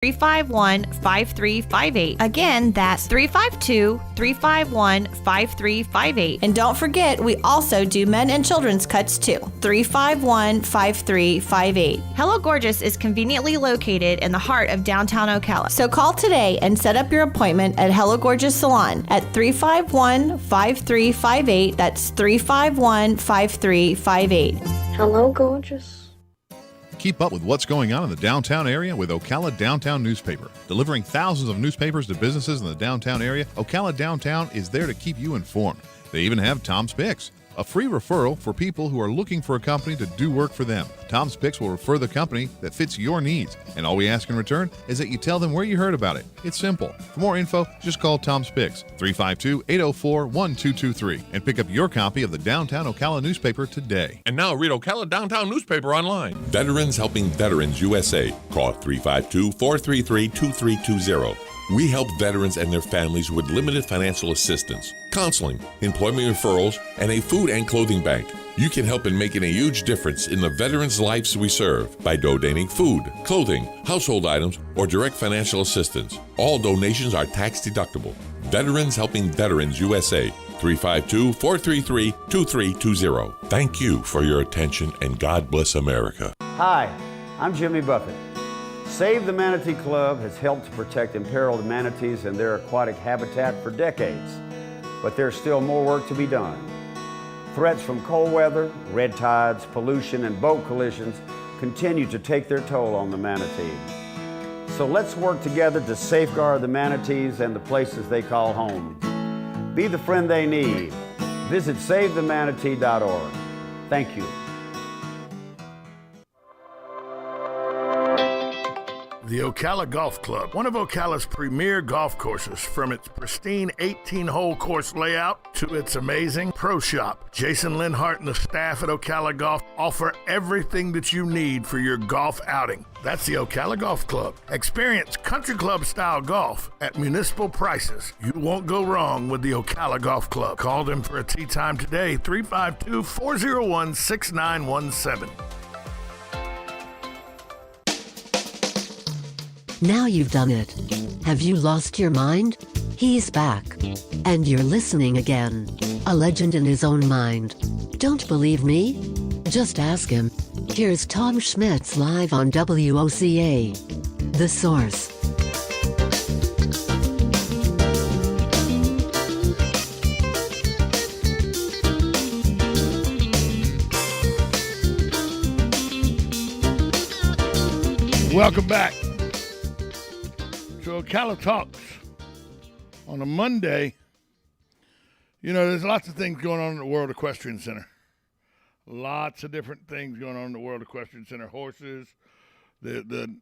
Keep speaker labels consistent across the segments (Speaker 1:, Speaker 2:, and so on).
Speaker 1: 351-5358. Again, that's 352-351-5358.
Speaker 2: And don't forget, we also do men and children's cuts too. 351-5358.
Speaker 1: Hello Gorgeous is conveniently located in the heart of downtown Ocala.
Speaker 2: So call today and set up your appointment at Hello Gorgeous Salon at 351-5358. That's 351-5358.
Speaker 3: Hello, Gorgeous.
Speaker 4: Keep up with what's going on in the downtown area with Ocala Downtown Newspaper. Delivering thousands of newspapers to businesses in the downtown area, Ocala Downtown is there to keep you informed. They even have Tom's Picks, a free referral for people who are looking for a company to do work for them. Tom's Picks will refer the company that fits your needs, and all we ask in return is that you tell them where you heard about it. It's simple. For more info, just call Tom's Picks, 352-804-1223, and pick up your copy of the Downtown Ocala newspaper today.
Speaker 5: And now read Ocala Downtown newspaper online.
Speaker 6: Veterans Helping Veterans USA. Call 352-433-2320. We help veterans and their families with limited financial assistance, counseling, employment referrals, and a food and clothing bank. You can help in making a huge difference in the veterans' lives we serve by donating food, clothing, household items, or direct financial assistance. All donations are tax deductible. Veterans Helping Veterans USA, 352-433-2320. Thank you for your attention, and God bless America.
Speaker 7: Hi, I'm Jimmy Buffett. Save the Manatee Club has helped to protect imperiled manatees and their aquatic habitat for decades, but there's still more work to be done. Threats from cold weather, red tides, pollution, and boat collisions continue to take their toll on the manatee. So let's work together to safeguard the manatees and the places they call home. Be the friend they need. Visit SaveTheManatee.org. Thank you.
Speaker 8: The Ocala Golf Club, one of Ocala's premier golf courses, from its pristine 18-hole course layout to its amazing pro shop. Jason Linhart and the staff at Ocala Golf offer everything that you need for your golf outing. That's the Ocala Golf Club. Experience country club style golf at municipal prices. You won't go wrong with the Ocala Golf Club. Call them for a tee time today, 352-401-6917.
Speaker 9: Now you've done it. Have you lost your mind? He's back. And you're listening again. A legend in his own mind. Don't believe me? Just ask him. Here's Tom Schmitz live on WOCA. The Source.
Speaker 8: Welcome back to Ocala Talks on a Monday. You know, there's lots of things going on in the World Equestrian Center. Lots of different things going on in the World Equestrian Center. Horses, the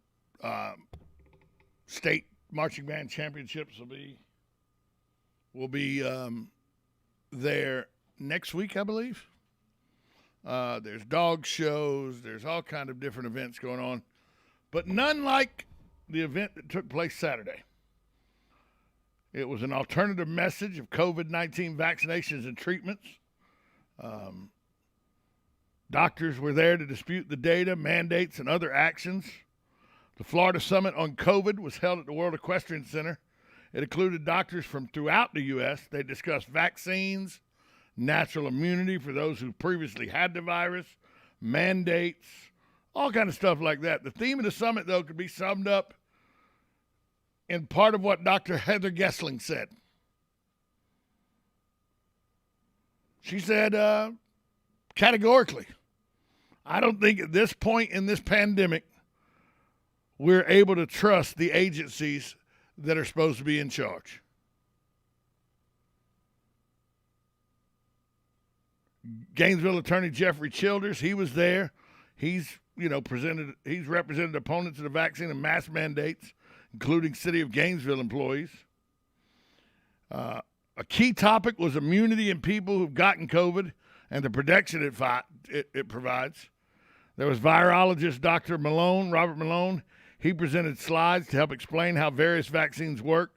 Speaker 8: state marching band championships will be there next week, I believe. There's dog shows. There's all kind of different events going on, but none like the event that took place Saturday. It was an alternative message of COVID-19 vaccinations and treatments. Doctors were there to dispute the data, mandates, and other actions. The Florida Summit on COVID was held at the World Equestrian Center. It included doctors from throughout the U.S. They discussed vaccines, natural immunity for those who previously had the virus, mandates, all kind of stuff like that. The theme of the summit, though, could be summed up in part of what Dr. Heather Gessling said. She said, categorically, I don't think at this point in this pandemic we're able to trust the agencies that are supposed to be in charge. Gainesville attorney Jeffrey Childers, he was there. He's represented opponents of the vaccine and mask mandates, including City of Gainesville employees. A key topic was immunity in people who've gotten COVID and the protection it provides. There was virologist Dr. Robert Malone. He presented slides to help explain how various vaccines work,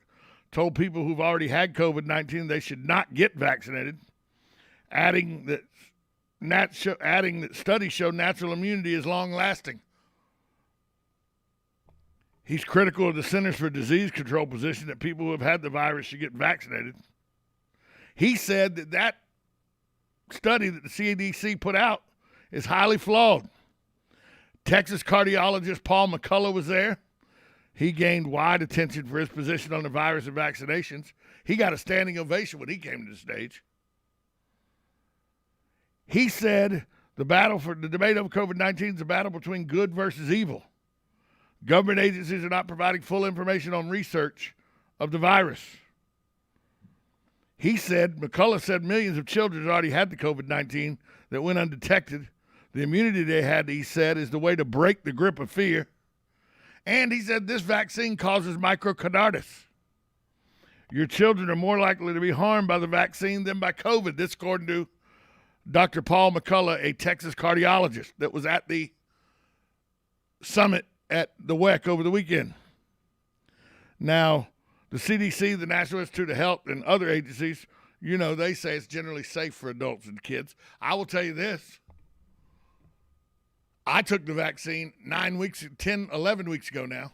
Speaker 8: told people who've already had COVID-19 they should not get vaccinated, adding that studies show natural immunity is long-lasting. He's critical of the Centers for Disease Control position that people who have had the virus should get vaccinated. He said that study that the CDC put out is highly flawed. Texas cardiologist Paul McCullough was there. He gained wide attention for his position on the virus and vaccinations. He got a standing ovation when he came to the stage. He said the debate over COVID-19 is a battle between good versus evil. Government agencies are not providing full information on research of the virus. McCullough said millions of children already had the COVID-19 that went undetected. The immunity they had, he said, is the way to break the grip of fear. And he said this vaccine causes myocarditis. Your children are more likely to be harmed by the vaccine than by COVID. This according to Dr. Paul McCullough, a Texas cardiologist that was at the summit at the WEC over the weekend. Now, the CDC, the National Institute of Health, and other agencies, they say it's generally safe for adults and kids. I will tell you this. I took the vaccine 11 weeks ago now.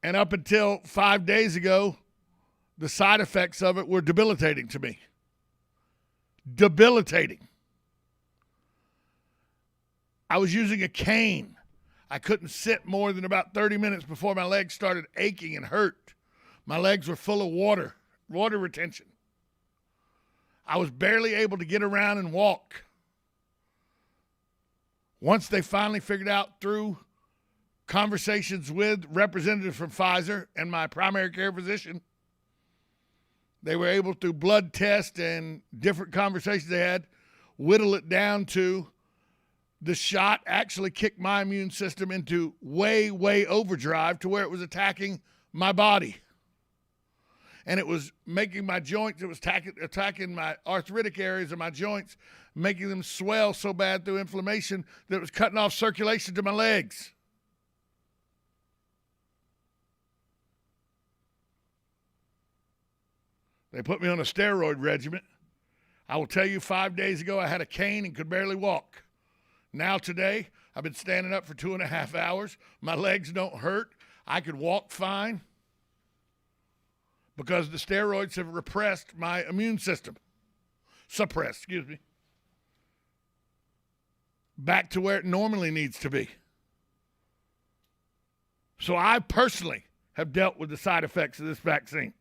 Speaker 8: And up until 5 days ago, the side effects of it were debilitating to me. Debilitating. I was using a cane. I couldn't sit more than about 30 minutes before my legs started aching and hurt. My legs were full of water retention. I was barely able to get around and walk. Once they finally figured out through conversations with representatives from Pfizer and my primary care physician, they were able to blood test and different conversations they had, whittle it down to the shot actually kicked my immune system into way, way overdrive to where it was attacking my body. And it was making my joints, it was attacking my arthritic areas of my joints, making them swell so bad through inflammation that it was cutting off circulation to my legs. They put me on a steroid regimen. I will tell you, 5 days ago, I had a cane and could barely walk. Now today, I've been standing up for 2.5 hours. My legs don't hurt. I could walk fine because the steroids have repressed my immune system. Suppressed. Back to where it normally needs to be. So I personally have dealt with the side effects of this vaccine.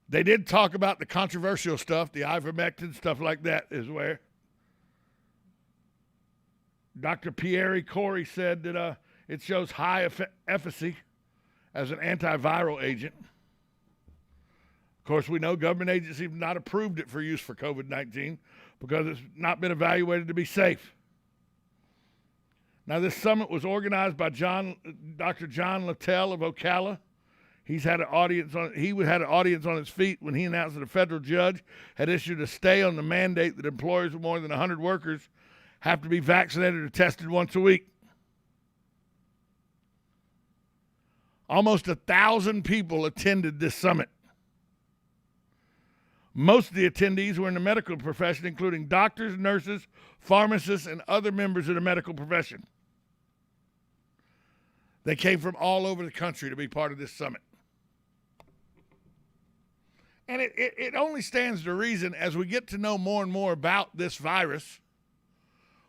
Speaker 8: They did talk about the controversial stuff, the ivermectin, stuff like that is where. Dr. Pierre Corey said that it shows high efficacy as an antiviral agent. Of course, we know government agencies have not approved it for use for COVID-19 because it's not been evaluated to be safe. Now, this summit was organized by Dr. John Littell of Ocala. He had an audience on his feet when he announced that a federal judge had issued a stay on the mandate that employers with more than 100 workers have to be vaccinated or tested once a week. Almost 1,000 people attended this summit. Most of the attendees were in the medical profession, including doctors, nurses, pharmacists, and other members of the medical profession. They came from all over the country to be part of this summit. And it only stands to reason as we get to know more and more about this virus,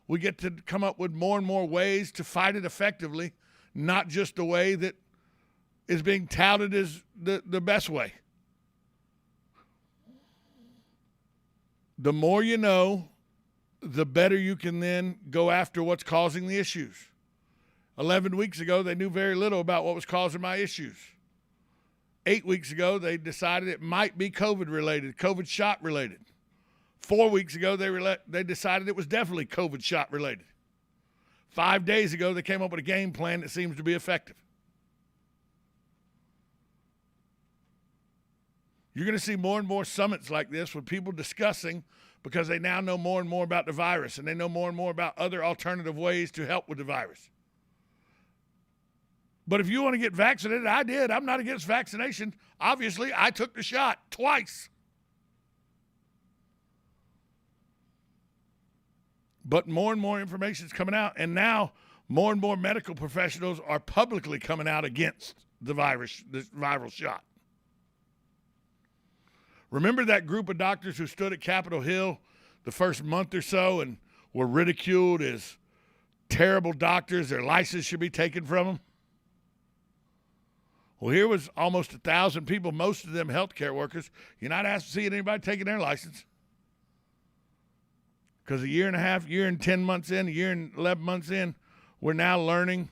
Speaker 8: we get to come up with more and more ways to fight it effectively, not just the way that is being touted as the best way. The more you know, the better you can then go after what's causing the issues. 11 weeks ago, they knew very little about what was causing my issues. 8 weeks ago, they decided it might be COVID-related, COVID shot-related. 4 weeks ago, they decided it was definitely COVID shot-related. 5 days ago, they came up with a game plan that seems to be effective. You're going to see more and more summits like this with people discussing because they now know more and more about the virus and they know more and more about other alternative ways to help with the virus. But if you want to get vaccinated, I did. I'm not against vaccination. Obviously, I took the shot twice. But more and more information is coming out, and now more and more medical professionals are publicly coming out against the virus, this viral shot. Remember that group of doctors who stood at Capitol Hill the first month or so and were ridiculed as terrible doctors? Their license should be taken from them. Well, here was almost 1,000 people, most of them healthcare workers. You're not asked to see anybody taking their license. Because a year and a half, year and 10 months in, a year and 11 months in, we're now learning,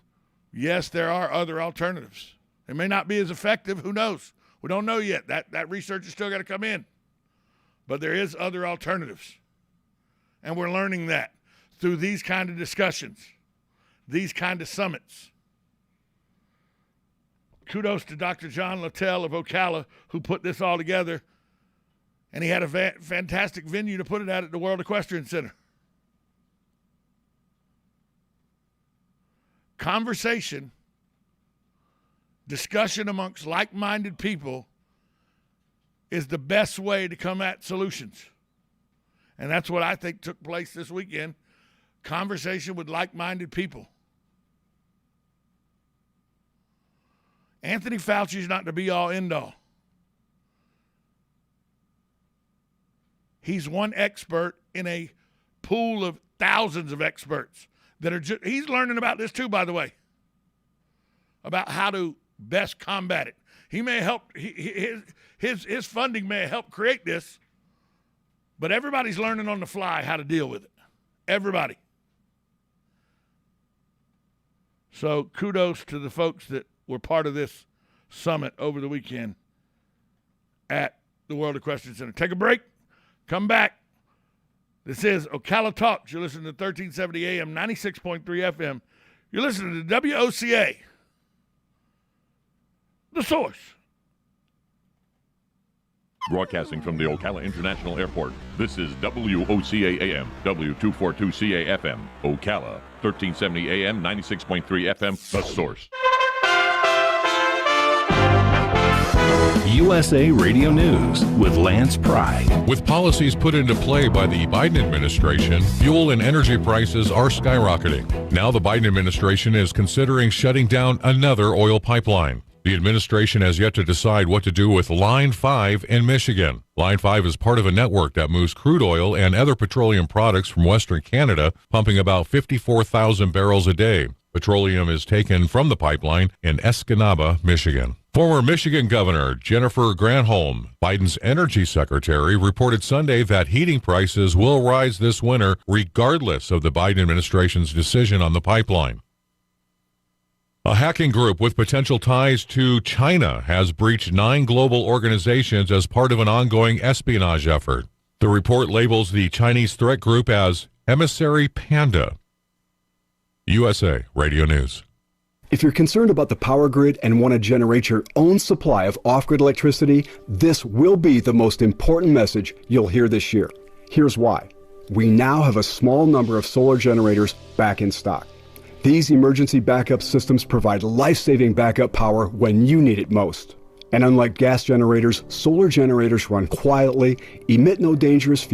Speaker 8: yes, there are other alternatives. They may not be as effective. Who knows? We don't know yet. That research has still got to come in. But there is other alternatives. And we're learning that through these kind of discussions, these kind of summits. Kudos to Dr. John Littell of Ocala, who put this all together. And he had a fantastic venue to put it at the World Equestrian Center. Conversation, discussion amongst like-minded people is the best way to come at solutions. And that's what I think took place this weekend. Conversation with like-minded people. Anthony Fauci is not the be-all, end-all. He's one expert in a pool of thousands of experts that are he's learning about this too, by the way, about how to best combat it. He may help, his funding may help create this, but everybody's learning on the fly how to deal with it. Everybody. So kudos to the folks that were part of this summit over the weekend at the World Equestrian Center. Take a break. Come back. This is Ocala Talks. You're listening to 1370 AM, 96.3 FM. You're listening to WOCA, The Source.
Speaker 5: Broadcasting from the Ocala International Airport, this is WOCA AM, W242CA FM, Ocala, 1370 AM, 96.3 FM, The Source.
Speaker 3: USA Radio News with Lance Pry.
Speaker 10: With policies put into play by the Biden administration, fuel and energy prices are skyrocketing. Now the Biden administration is considering shutting down another oil pipeline. The administration has yet to decide what to do with Line 5 in Michigan. Line 5 is part of a network that moves crude oil and other petroleum products from Western Canada, pumping about 54,000 barrels a day. Petroleum is taken from the pipeline in Escanaba, Michigan. Former Michigan Governor Jennifer Granholm, Biden's energy secretary, reported Sunday that heating prices will rise this winter regardless of the Biden administration's decision on the pipeline. A hacking group with potential ties to China has breached 9 global organizations as part of an ongoing espionage effort. The report labels the Chinese threat group as Emissary Panda. USA Radio News.
Speaker 11: If you're concerned about the power grid and want to generate your own supply of off-grid electricity, this will be the most important message you'll hear this year. Here's why. We now have a small number of solar generators back in stock. These emergency backup systems provide life-saving backup power when you need it most. And unlike gas generators, solar generators run quietly, emit no dangerous fuel,